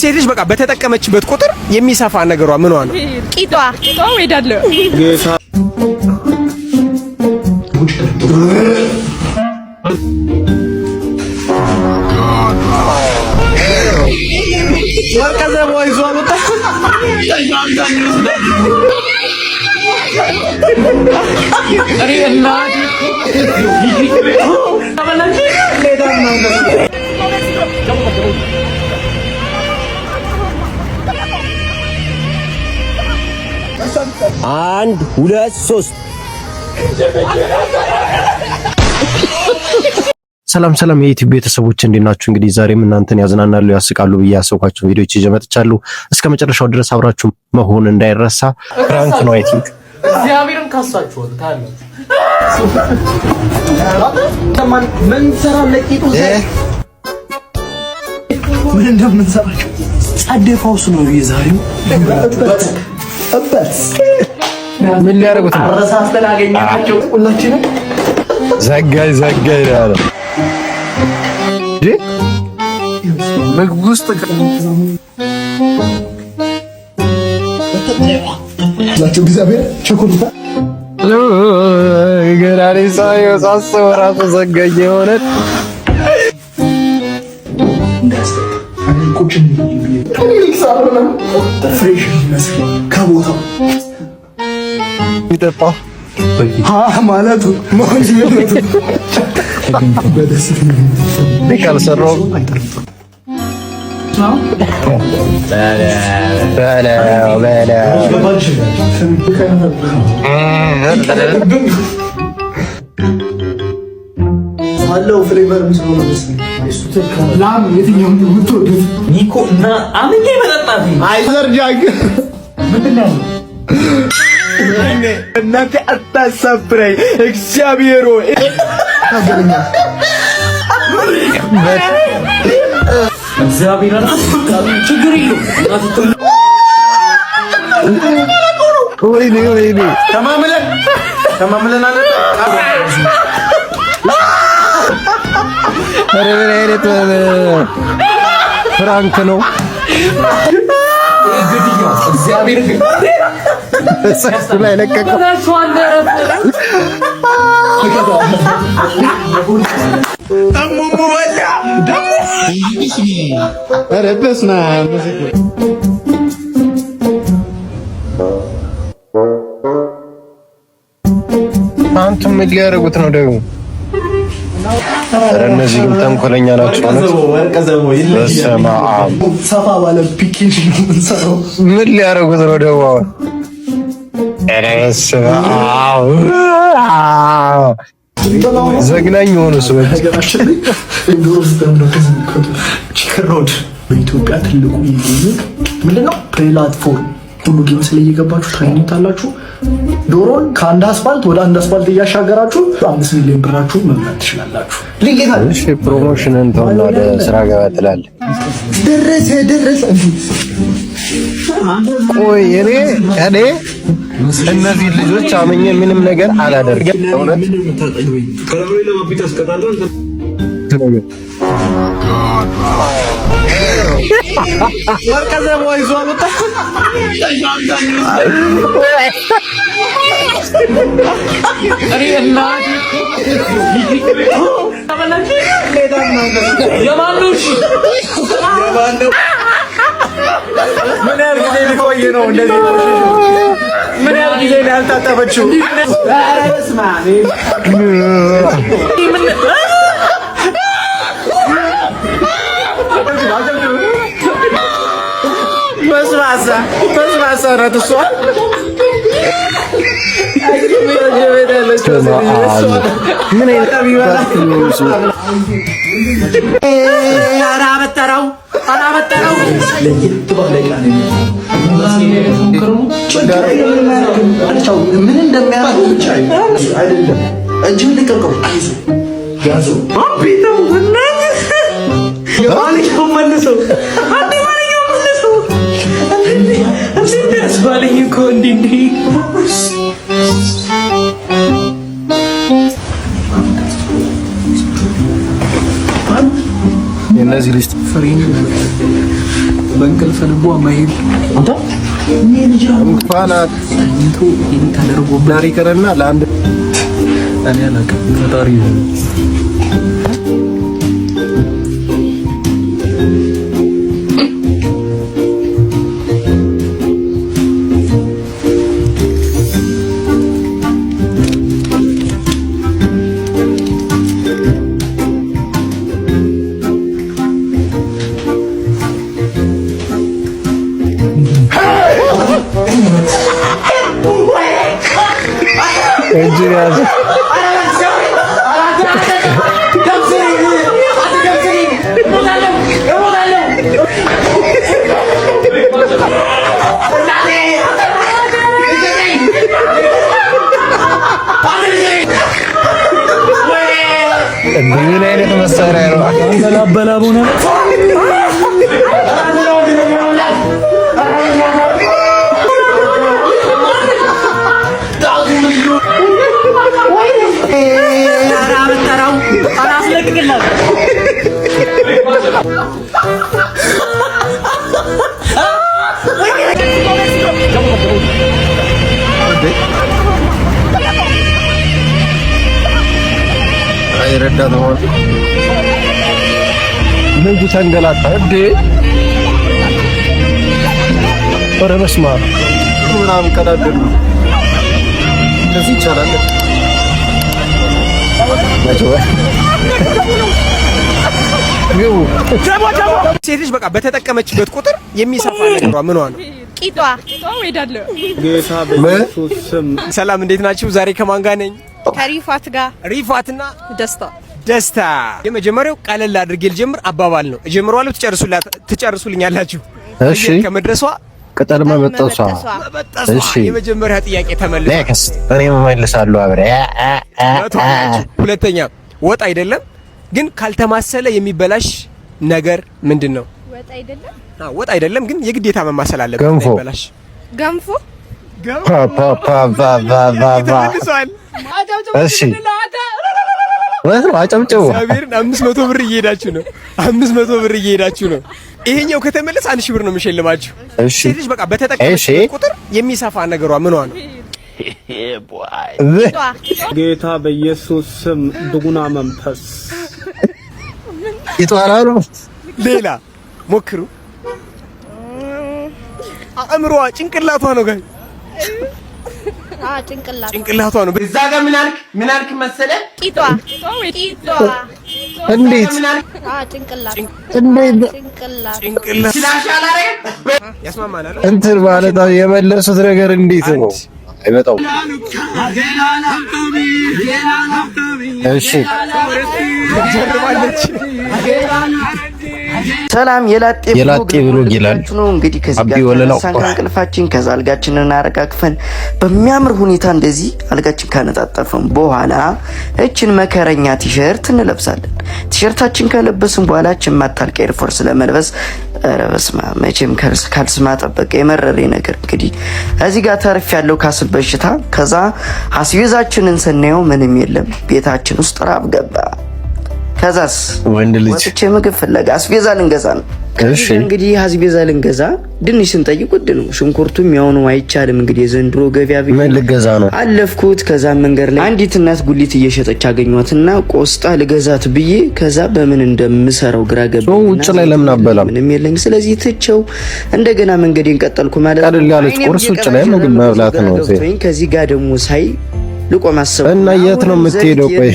ሴት ልጅ በቃ በተጠቀመችበት ቁጥር የሚሰፋ ነገሯ ምኗ ነው? ቂጧ ወይዳለ ወርቀዘ ወይዞ አመጣ አሪና አንድ ሁለት ሶስት ሰላም ሰላም የዩቲዩብ ቤተሰቦች እንዴት ናችሁ? እንግዲህ ዛሬም እናንተን ያዝናናሉ ያስቃሉ ብዬ ያሰብኳቸው ቪዲዮዎች ይዤ መጥቻለሁ። እስከ መጨረሻው ድረስ አብራችሁ መሆን እንዳይረሳ። ፍራንክ ነው አይ ቲንክ እግዚአብሔርን ካሳችሁ ታዲያ ምን ሰራለቂቱ ምን እንደምንሰራችሁ ጸደፋውስ ነው የዛሬው አባት ምን ሊያደርጉት ነው? አረሳስተን አገኘናቸው ሁላችንም ዘጋይ ያለ ምግብ ውስጥ ላችሁ እግዚአብሔር ቸኮልታ ገራሪ ሳይዮ ሳስወራቱ ዘጋይ የሆነ ፍሬሽ ከቦታው ይጠጣ ማለቱ ማንጅነቱ ካልሰራው አለው ፍሌቨር ስለሆነ መሰለኝ ላም የትኛው ነው የምትወዱት? ኒኮ እና አምኜ መጠጣት አይዘርጃግ ምንድነው? እናንተ አታሳፍረኝ እግዚአብሔር ሆይ እግዚአብሔር ችግር የለውም። ወይኔ ተማምለን አለ ፍራንክ ነው እግዚአብሔር ሰው ላይ ለቀቀው አንተ ምን ሊያደርጉት ነው ደግሞ? ኧረ እነዚህም ተንኮለኛ ናቸው ማለት ሰፋ ባለ ፒኬጅ ነው የምንሰራው። ምን ሊያደርጉት ነው ደግሞ? ዘግናኝ የሆኑ ሰዎች በኢትዮጵያ ትልቁ የጌሚንግ ምንድነው ፕላትፎርም ሁሉ ጌም ስለየገባችሁ ታገኙታላችሁ። ዶሮን ከአንድ አስፋልት ወደ አንድ አስፋልት እያሻገራችሁ 5 ሚሊዮን ብራችሁ መብላት ትችላላችሁ። እሺ ፕሮሞሽንን ተውና ወደ ስራ ገባ ትላለህ። ደረሰ ቆይ እኔ እነዚህ ልጆች አመኘ ምንም ነገር አላደርግም። እውነት ወርቀዘ ወይዞ አመጣ አሪና ምን ያህል ጊዜ ሊቆይ ነው እንደዚህ? ምን ያህል ጊዜ ነው ያልታጠበችው? በስባሳ ናት እሷ። ምን አላበጠረው ምን እንደሚያደርግ አይደለም። እጅን ልቀቀው ያዘው የማንኛው መልሰው ባለኝ እኮ እንዲህ የእነዚህ ልጅ በእንቅልፍ ልቧ መሄድ አንተ ምን ይጀምራል እንኳን እንቱ ይንታደርጎ ዳሪ ከረና ለአንድ እኔ አላውቅም ፈጣሪ ነው Engineers. ምን አይነት መሳሪያ ነው? አንበላበላቡ ነው። አይረዳ ነው ምን ተንገላታ እንዴ ኧረ በስመ አብ ምናምን ቀዳደዱ እንደዚህ ይቻላል ሴት ልጅ በቃ በተጠቀመችበት ቁጥር የሚሰፋ ነገሯ ምኗ ነው? ቂጧ ወይዳለው። ጌታ በኢየሱስ ስም ሰላም፣ እንዴት ናችሁ? ዛሬ ከማን ጋር ነኝ? ከሪፋት ጋር። ሪፋትና ደስታ። የመጀመሪያው ቀለል አድርጌ ልጀምር አባባል ነው። እጀምራለሁ፣ ትጨርሱልኛላችሁ። እሺ። ከመድረሷ ቅጠል መበጠሷ። እሺ። የመጀመሪያ ጥያቄ ተመልሷል። ኔክስት እኔ እመልሳለሁ አብሬ። ሁለተኛ ወጥ አይደለም ግን ካልተማሰለ የሚበላሽ ነገር ምንድነው? ወጥ አይደለም ግን የግዴታ መማሰል አለበት የሚበላሽ። ገንፎ። እሺ ወጥ ነው። አጨብጭቡ። እግዚአብሔርን 500 ብር እየሄዳችሁ ነው። 500 ብር እየሄዳችሁ ነው። ይሄኛው ከተመለሰ 1000 ብር ነው የምሸልማችሁ። እሺ ልጅ በቃ በተጠቀመችበት ቁጥር የሚሰፋ ነገሯ ምኗ ነው? ጌታ በኢየሱስ ስም ድጉና መንፈስ ይጧራሉ። ሌላ ሞክሩ። አእምሯ ጭንቅላቷ ነው ጋር ጭንቅላቷ ነው። እዛ ጋር ምን አልክ መሰለ? ቂጧ። እንዴት ጭንቅላት ስላሻላረ ያስማማናል። እንትን ማለት የመለሱት ነገር እንዴት ነው? አይመጣው። እሺ ሰላም የላጤ ብሎግ ይላል ነው እንግዲህ ከዚህ አብዲ ወለላው እንቅልፋችን ከዛ አልጋችንን አረጋግፈን በሚያምር ሁኔታ እንደዚህ አልጋችን ካነጣጠፍን በኋላ እችን መከረኛ ቲሸርት እንለብሳለን። ቲሸርታችን ከለበስን በኋላ እችን ማታልቀ ኤርፎርስ ለመልበስ ረበስማ መቼም ካልስማ ጠበቀ የመረሬ ነገር እንግዲህ እዚህ ጋር ተርፍ ያለው ካስል በሽታ። ከዛ አስቤዛችንን ስናየው ምንም የለም ቤታችን ውስጥ ራብ ገባ። ከዛስ ወንድ ልጅ ወጥቼ ምግብ ፍለጋ አስቤዛ ልንገዛ ነው። እሺ እንግዲህ አስቤዛ ልንገዛ ድንች ስንጠይቅ ውድ ነው። ሽንኩርቱም ያው ነው አይቻልም። እንግዲህ የዘንድሮ ገበያ ምን ልገዛ ነው አለፍኩት። ከዛ መንገድ ላይ አንዲት እናት ጉሊት እየሸጠች አገኘኋትና ቆስጣ ልገዛት ብዬ ከዛ በምን እንደምሰራው ግራ ገባኝ። ውጭ ላይ ለምን አበላም? ምንም የለኝ። ስለዚህ ትቼው እንደገና መንገዴን ቀጠልኩ ማለት ነው። አይደል ያለች ቁርስ ውጭ ላይ ምግብ መብላት ነው። ከዚህ ጋር ደግሞ ሳይ ልቆም አሰብ እና የት ነው የምትሄደው? ቆይ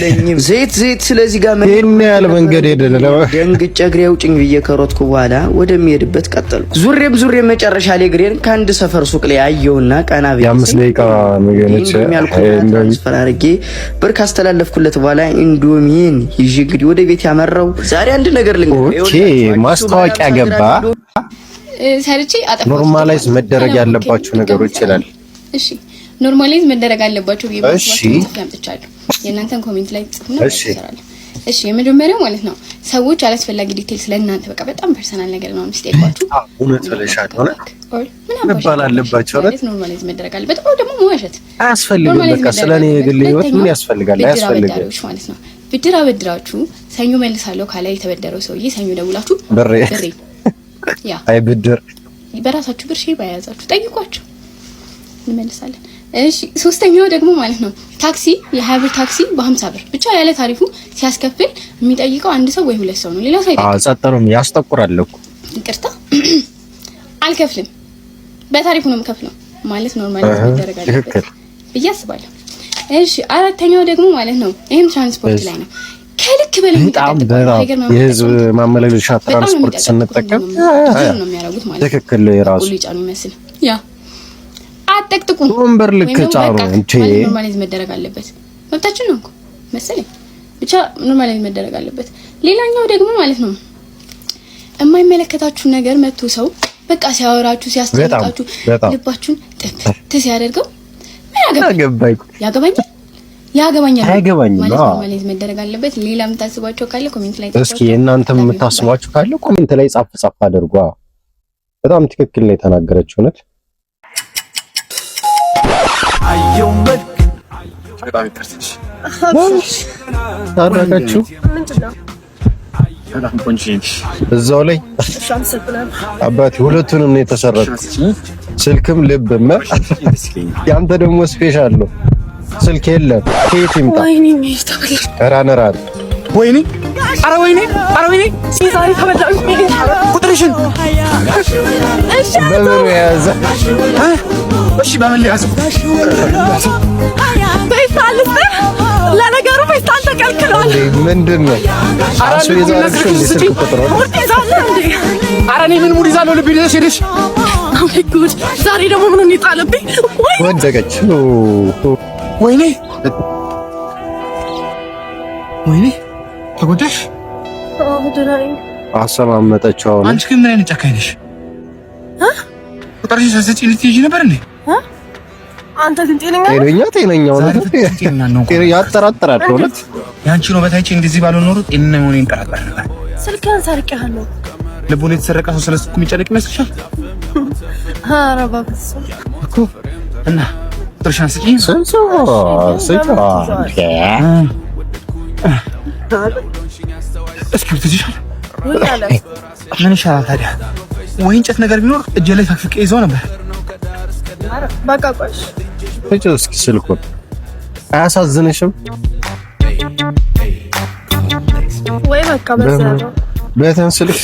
ዘይት ስለዚህ ጋር ምን ያህል መንገድ ሄደለ? ደንግጬ እግሬ አውጭኝ ብዬ ከሮጥኩ በኋላ ወደሚሄድበት ቀጠልኩ። ዙሬም መጨረሻ ላይ እግሬን ከአንድ ሰፈር ሱቅ ላይ አየውና ቀና ብዬ 5 ደቂቃ ነገነች አስፈራርጌ ብር ካስተላለፍኩለት በኋላ ኢንዶሚን ይዤ እንግዲህ ወደ ቤት ያመራው። ዛሬ አንድ ነገር ኦኬ ማስታወቂያ ገባ። ሰርቼ አጠፋ። ኖርማላይዝ መደረግ ያለባቸው ነገሮች ይላል። እሺ ኖርማላይዝ መደረግ አለባቸው ብዬ አምጥቻለሁ። የእናንተን ኮሜንት ላይ ጽፉና እንሰራለን። እሺ የመጀመሪያው ማለት ነው ሰዎች አላስፈላጊ ዲቴል ስለእናንተ በቃ በጣም ፐርሰናል ነገር ነው የሚስጠይቋችሁ። እውነት ብለሻል ሆነ ምን ባል አለባቸው ነው ኖርማላይዝ መደረግ አለበት። ደግሞ መዋሸት አያስፈልግም። በቃ ስለኔ የግል ህይወት ምን ያስፈልጋል? አያስፈልግም ማለት ነው። ብድር አበድራችሁ ሰኞ መልሳለሁ ካለ የተበደረው ሰውዬ ሰኞ ደውላችሁ ብሬ አይ ብድር በራሳችሁ ብር ሼር ባያዛችሁ ጠይቋቸው እንመልሳለን። እሺ ሶስተኛው ደግሞ ማለት ነው ታክሲ የ20 ብር ታክሲ በ50 ብር ብቻ ያለ ታሪፉ ሲያስከፍል የሚጠይቀው አንድ ሰው ወይ ሁለት ሰው ነው። ሌላ ሰው አይጠይቅም። ጸጥሩም ያስጠቁራል እኮ ይቅርታ አልከፍልም በታሪፉ ነው የምከፍለው ማለት ኖርማሊ ይደረጋል ብዬ አስባለሁ። እሺ አራተኛው ደግሞ ማለት ነው ይሄም ትራንስፖርት ላይ ነው ከልክ በላይ የሚጠቀም የህዝብ ማመላለሻ ትራንስፖርት ስንጠቀም ነው የሚያደርጉት ማለት ትክክል ነው። የራሱ ሊጫኑ ይመስል ያ አጠቅጥቁ ወንበር ልክ ጫኑ እንዴ ኖርማላይዝ መደረግ አለበት። መብታችን ነው እኮ መሰለኝ ብቻ ኖርማላይዝ መደረግ አለበት። ሌላኛው ደግሞ ማለት ነው የማይመለከታችሁ ነገር መጥቶ ሰው በቃ ሲያወራችሁ ሲያስጨንቃችሁ ልባችሁን ጥፍት ሲያደርገው ያገባኛል ማለት ኖርማላይዝ መደረግ አለበት። ሌላ የምታስቧቸው ካለ ኮሜንት ላይ እስኪ እናንተም የምታስቧቸው ካለ ኮሜንት ላይ ጻፍ አድርጓ። በጣም ትክክል ነው የተናገረችው እውነት ታረጋችሁ እዛው ላይ አባቴ ሁለቱንም ነው የተሰረቁት። ስልክም ልብም ያንተ ደግሞ ስፔሻል ነው። ስልክ የለም ከየት ይምጣ? ራነራል ወይኔ ኧረ ወይኔ ሲዛሪ ተበላኝ። ቁጥርሽን በምን ያዘ? እሺ በምን ያዘ? ለነገሩ ፌስታል ተከልክሏል። ምንድነው? አሱ የዛሬሽ ስልክ ቁጥር ነው። ኧረ እኔ ምን ሙድ ይዛለሁ? ልብ ይደሽ ሄደሽ አይ ጉድ! ዛሬ ደግሞ ምን ይጣልብኝ? ወደቀች። ወይኔ ተጎዳሽ? አሰማመጠችው። አሁን አንቺ ግን ምን አይነት ጨካኝ ነሽ? ቁጥርሽን ሳትሰጪ ልትሄጂ ነበር እንዴ? አንተ ግን ጤነኛው ነው ያጠራጥራል። እውነት ያንቺ ነው በታይቼ እንደዚህ ባልሆን ኖሮ ጤነኛ መሆኔን እንጠራጠር ነበር። ስልክህን ሰርቄሃለሁ። ልቡን የተሰረቀ ሰው ስለሱ የሚጨነቅ ይመስልሻል? ኧረ እባክህ እኮ እና ቁጥርሽን ስጪኝ። እስኪ ብትይሻል ምን ይሻላል ታዲያ? ወይ እንጨት ነገር ቢኖር እጄ ላይ ታክፍቄ ይዘው ነበር። በቃ ቆሽ እስኪ ስልኩን አያሳዝንሽም? ወይ በቃ በዛው በተን ስልክ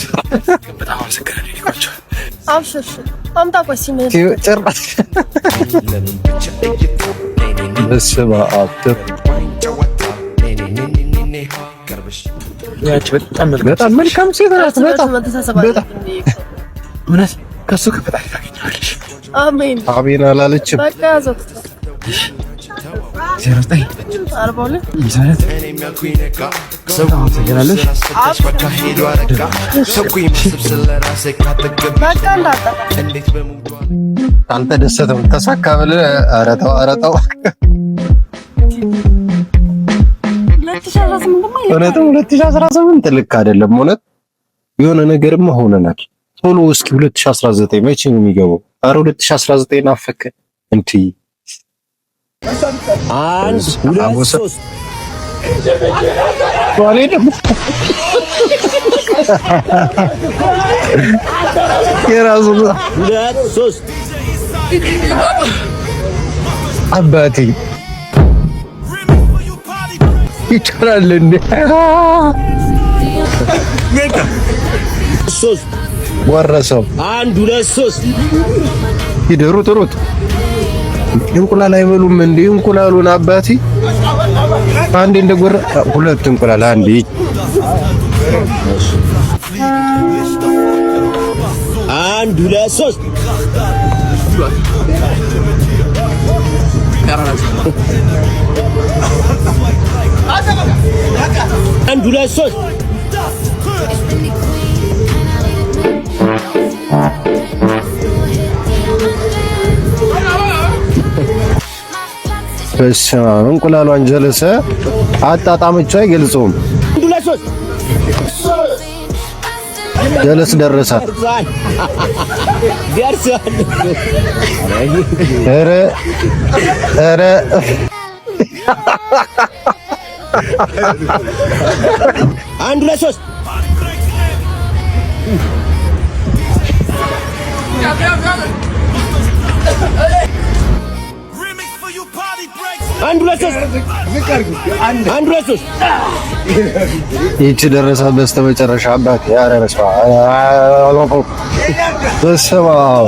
በጣም አመሰግናለሁ። ይቆጫል። አብሽር አምጣ ቆይ ሲመጣ ጭራሽ በስመ አብ በጣም መልካም ሴት ናት። በጣም እውነት ከሱ ከፈጣሪ ታገኛለሽ። አሜን አሜን አላለችም። በቃ ያዘው 09 42 ይዘረት አንተ ደሰተው ተሳካ ብለህ ኧረ ተው 2018 ልክ አይደለም። እውነት የሆነ ነገርማ ሆነናል። ቶሎ እስኪ 2019 መቼ ነው የሚገባው? ኧረ 2019 ናፈቀ እንዴ! 1 2 3 ዋሌ ደግሞ የራሱ 2 3 አባቴ ይቻላል እንዴ? 3 ወረሰው 1 2 3 ይደሩት ሩት እንቁላል አይበሉም እንዴ? እንቁላሉን አባቴ አንዴ እንደጎረ ሁለት እንቁላል አንዴ 1 2 3 1 2 3 በስመ አብ እንቁላሏን ጀለሰ አጣጣመቻ አይገልጸውም። 1 2 3 ጀለስ ደረሰ። ኧረ 1 2 3 ይቺ ደረሰ በስተመጨረሻ አባት ያረረሷ በስመ አብ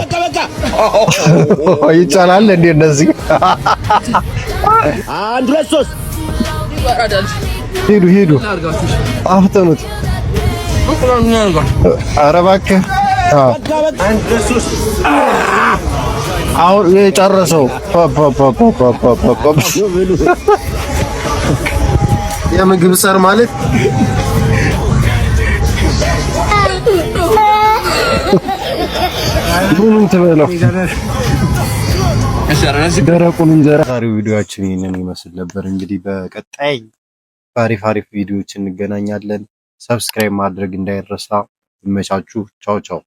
ይቻላል እንዴ እንደዚህ? አንድ ሁለት ሶስት ሂዱ አፍጥኑት። ኧረ እባክህ አሁን የጨረሰው የምግብ ሰር ማለት ምን ትበለው? ደረቁን እንጀራ። ዛሬው ቪዲዮአችን ይሄንን ይመስል ነበር። እንግዲህ በቀጣይ አሪፍ ቪዲዮዎች እንገናኛለን። ሰብስክራይብ ማድረግ እንዳይረሳ። ይመቻችሁ። ቻው ቻው።